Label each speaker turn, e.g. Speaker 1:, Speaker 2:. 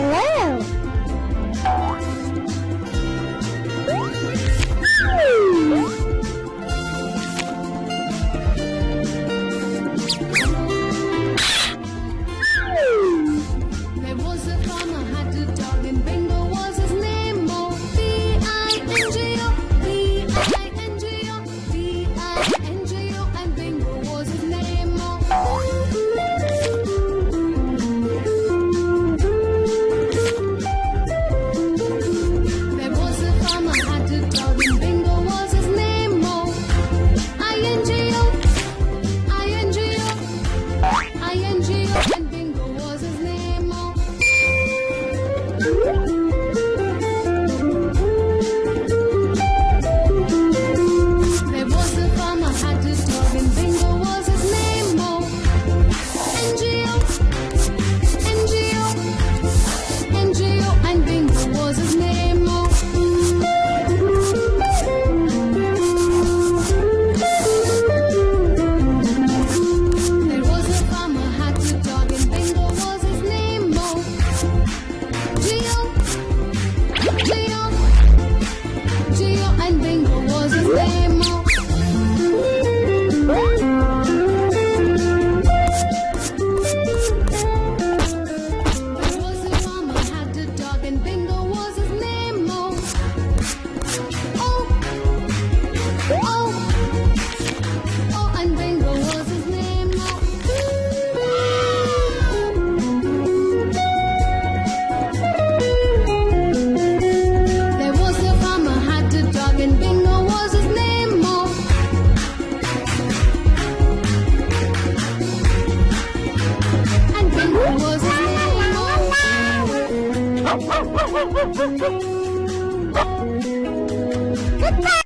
Speaker 1: Hello.
Speaker 2: There was a farmer had a dog and Bingo was his name. Oh, B-I-N-G-O, B-I-N-G-O, B-I-N-G-O, and Bingo was his name. There was a farmer had a dog and Bingo was his name. Oh, I-N-G-O, I-N-G-O, I-N-G-O, and Bingo was his name. There was a farmer had a dog and Bingo was his name. Oh, N-G-O, N-G-O, N-G-O, and Bingo was his name. There was a farmer had a dog and Bingo was his name. Oh, G-O, G-O, G-O, and Bingo was his name. There was a farmer had a dog and Bingo was his name. Oh, oh, oh, and Bingo was his name. There was a farmer had a dog and Bingo was his name. And Bingo was his name.
Speaker 1: Goodbye.